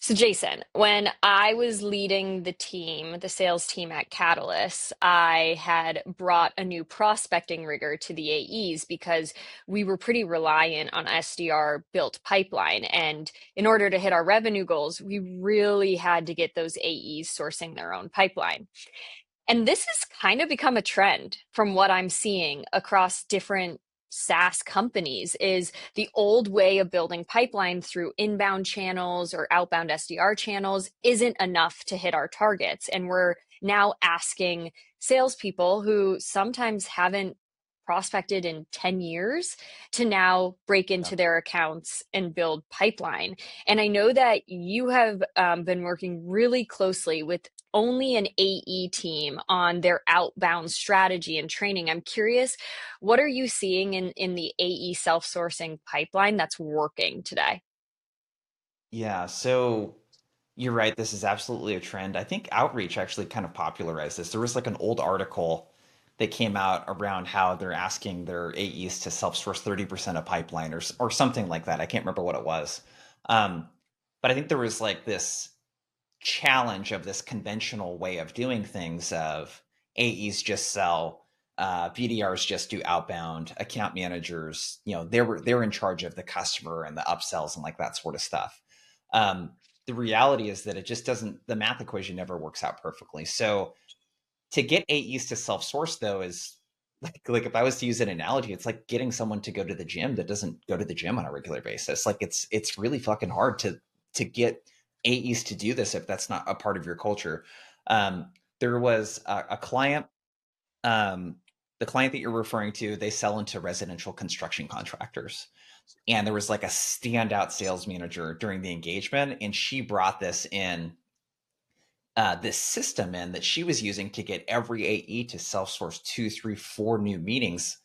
So, Jason, when I was leading the team, the sales team at Catalyst, I had brought a new prospecting rigor to the AEs because we were pretty reliant on SDR built pipeline. And in order to hit our revenue goals, we really had to get those AEs sourcing their own pipeline. And this has kind of become a trend from what I'm seeing across different SaaS companies is the old way of building pipeline through inbound channels or outbound SDR channels isn't enough to hit our targets. And we're now asking salespeople who sometimes haven't prospected in 10 years to now break Yeah. into their accounts and build pipeline. And I know that you have been working really closely with only an AE team on their outbound strategy and training. I'm curious, what are you seeing in the AE self-sourcing pipeline that's working today? Yeah, so you're right. This is absolutely a trend. I think Outreach actually kind of popularized this. There was like an old article that came out around how they're asking their AEs to self-source 30% of pipeline or something like that. I can't remember what it was. Um, but I think there was like this challenge of this conventional way of doing things of AEs just sell, BDRs just do outbound, account managers, they're in charge of the customer and the upsells and like that sort of stuff. Um, the reality is that it just doesn't, the math equation never works out perfectly. So to get AEs to self-source though is like if I was to use an analogy, it's like getting someone to go to the gym that doesn't go to the gym on a regular basis. Like it's really fucking hard to get AEs to do this if that's not a part of your culture. There was a client, um, the client that you're referring to, they sell into residential construction contractors. And there was like a standout sales manager during the engagement, and she brought this system in that she was using to get every AE to self-source two, three, four new meetings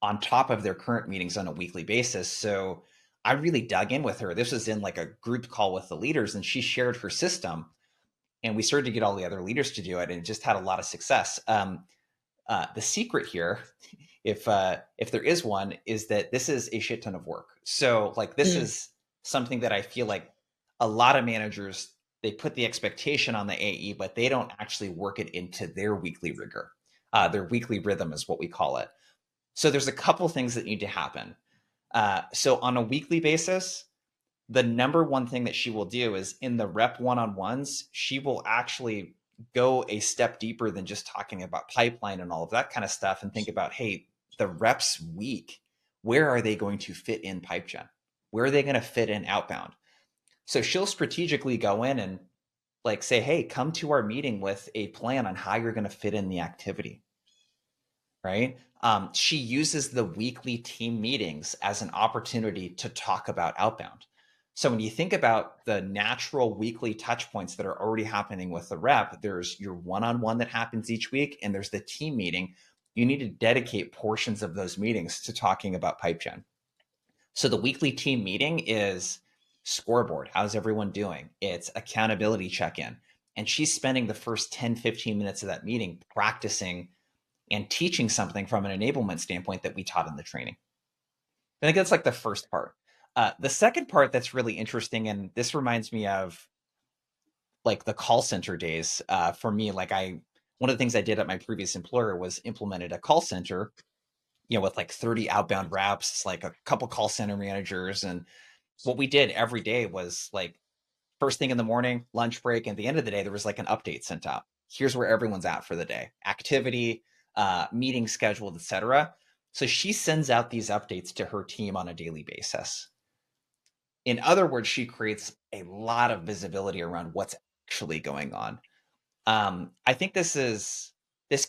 on top of their current meetings on a weekly basis. So I really dug in with her. This was in like a group call with the leaders, and she shared her system, and we started to get all the other leaders to do it, and it just had a lot of success. The secret here, if there is one, is that this is a shit ton of work. So like this Mm. is something that I feel like a lot of managers, they put the expectation on the AE, but they don't actually work it into their weekly rigor. Their weekly rhythm is what we call it. So there's a couple things that need to happen. So on a weekly basis, the number one thing that she will do is in the rep one-on-ones, she will actually go a step deeper than just talking about pipeline and all of that kind of stuff and think about, hey, the reps week, where are they going to fit in pipe gen? Where are they going to fit in outbound? So she'll strategically go in and like say, hey, come to our meeting with a plan on how you're going to fit in the activity, right? She uses the weekly team meetings as an opportunity to talk about outbound. So when you think about the natural weekly touch points that are already happening with the rep, there's your one-on-one that happens each week, and there's the team meeting. You need to dedicate portions of those meetings to talking about pipe gen. So the weekly team meeting is scoreboard. How's everyone doing? It's accountability check-in. And she's spending the first 10, 15 minutes of that meeting practicing and teaching something from an enablement standpoint that we taught in the training. I think that's like the first part. The second part that's really interesting, and this reminds me of like the call center days. For me, one of the things I did at my previous employer was implemented a call center, with like 30 outbound reps, like a couple call center managers. And what we did every day was like first thing in the morning, lunch break, and at the end of the day, there was like an update sent out. Here's where everyone's at for the day, activity, meeting scheduled, etc. So she sends out these updates to her team on a daily basis. In other words, she creates a lot of visibility around what's actually going on. I think this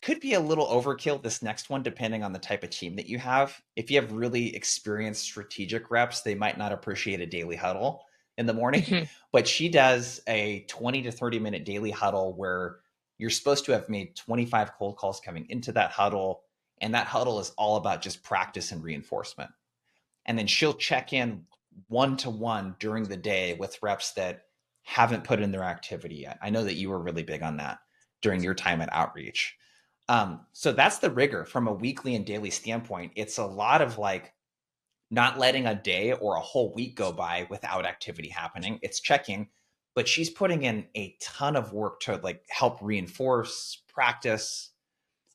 could be a little overkill, this next one, depending on the type of team that you have. If you have really experienced strategic reps, they might not appreciate a daily huddle in the morning, Mhm. but she does a 20 to 30-minute daily huddle where you're supposed to have made 25 cold calls coming into that huddle. And that huddle is all about just practice and reinforcement. And then she'll check in one to one during the day with reps that haven't put in their activity yet. I know that you were really big on that during your time at Outreach. So that's the rigor from a weekly and daily standpoint. It's a lot of like not letting a day or a whole week go by without activity happening. It's checking. but she's putting in a ton of work to like help reinforce, practice,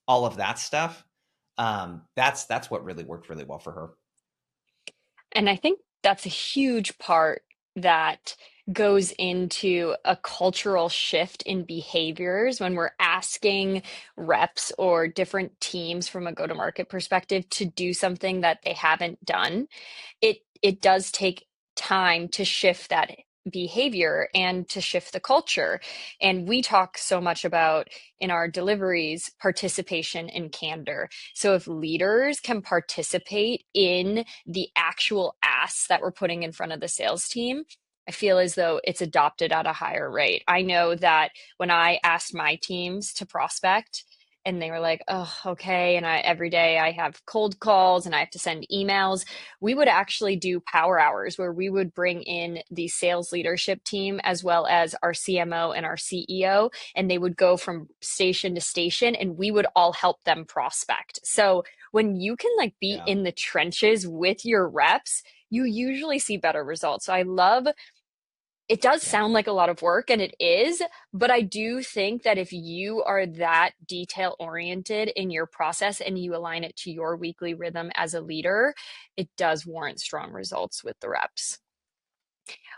all of that stuff. That's what really worked really well for her. And I think that's a huge part that goes into a cultural shift in behaviors when we're asking reps or different teams from a go-to-market perspective to do something that they haven't done. It does take time to shift that behavior and to shift the culture. And we talk so much about in our deliveries participation and candor. So if leaders can participate in the actual asks that we're putting in front of the sales team, I feel as though it's adopted at a higher rate. I know that when I asked my teams to prospect, and they were like, oh, okay. And every day I have cold calls and I have to send emails. We would actually do power hours where we would bring in the sales leadership team as well as our CMO and our CEO, and they would go from station to station and we would all help them prospect. So when you can like be Yeah. in the trenches with your reps, you usually see better results. So I love it does Yeah. sound like a lot of work, and it is, but I do think that if you are that detail oriented in your process and you align it to your weekly rhythm as a leader, it does warrant strong results with the reps.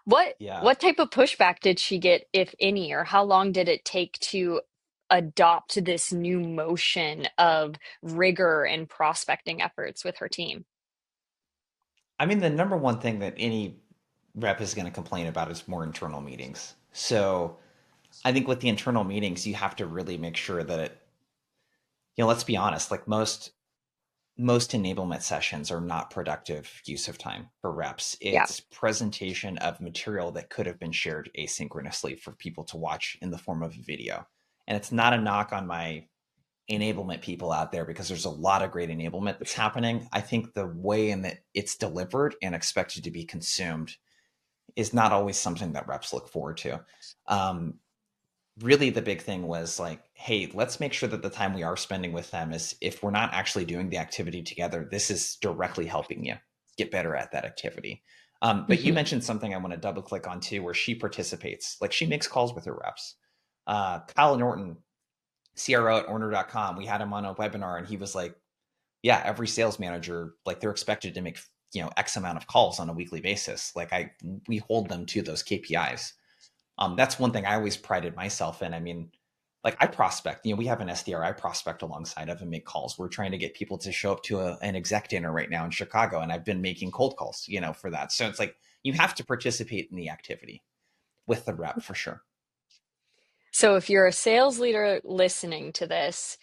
What Yeah. what type of pushback did she get, if any, or how long did it take to adopt this new motion of rigor and prospecting efforts with her team? I mean, the number one thing that any rep is going to complain about is more internal meetings. So I think with the internal meetings, you have to really make sure that let's be honest, like most enablement sessions are not productive use of time for reps. Yeah. It's presentation of material that could have been shared asynchronously for people to watch in the form of a video. And it's not a knock on my enablement people out there because there's a lot of great enablement that's happening. I think the way in that it's delivered and expected to be consumed is not always something that reps look forward to. Um, Really, the big thing was like, hey, let's make sure that the time we are spending with them is if we're not actually doing the activity together, this is directly helping you get better at that activity. But you Mhm. mentioned something I want to double click on too, where she participates. Like she makes calls with her reps. Kyle Norton, CRO at Order.com, we had him on a webinar and he was like, yeah, every sales manager, like they're expected to make, X amount of calls on a weekly basis. Like we hold them to those KPIs. That's one thing I always prided myself in. I mean, like I prospect, we have an SDR I prospect alongside of and make calls. We're trying to get people to show up to an exec dinner right now in Chicago. And I've been making cold calls, for that. So it's like, you have to participate in the activity with the rep for sure. So if you're a sales leader listening to this,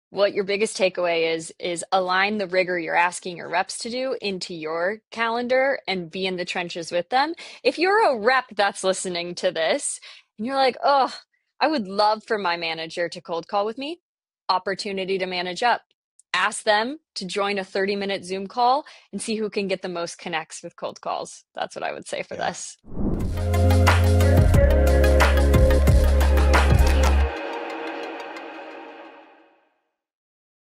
what your biggest takeaway is align the rigor you're asking your reps to do into your calendar and be in the trenches with them. If you're a rep that's listening to this and you're like, oh, I would love for my manager to cold call with me, opportunity to manage up. Ask them to join a 30-minute Zoom call and see who can get the most connects with cold calls. That's what I would say for Yeah. this.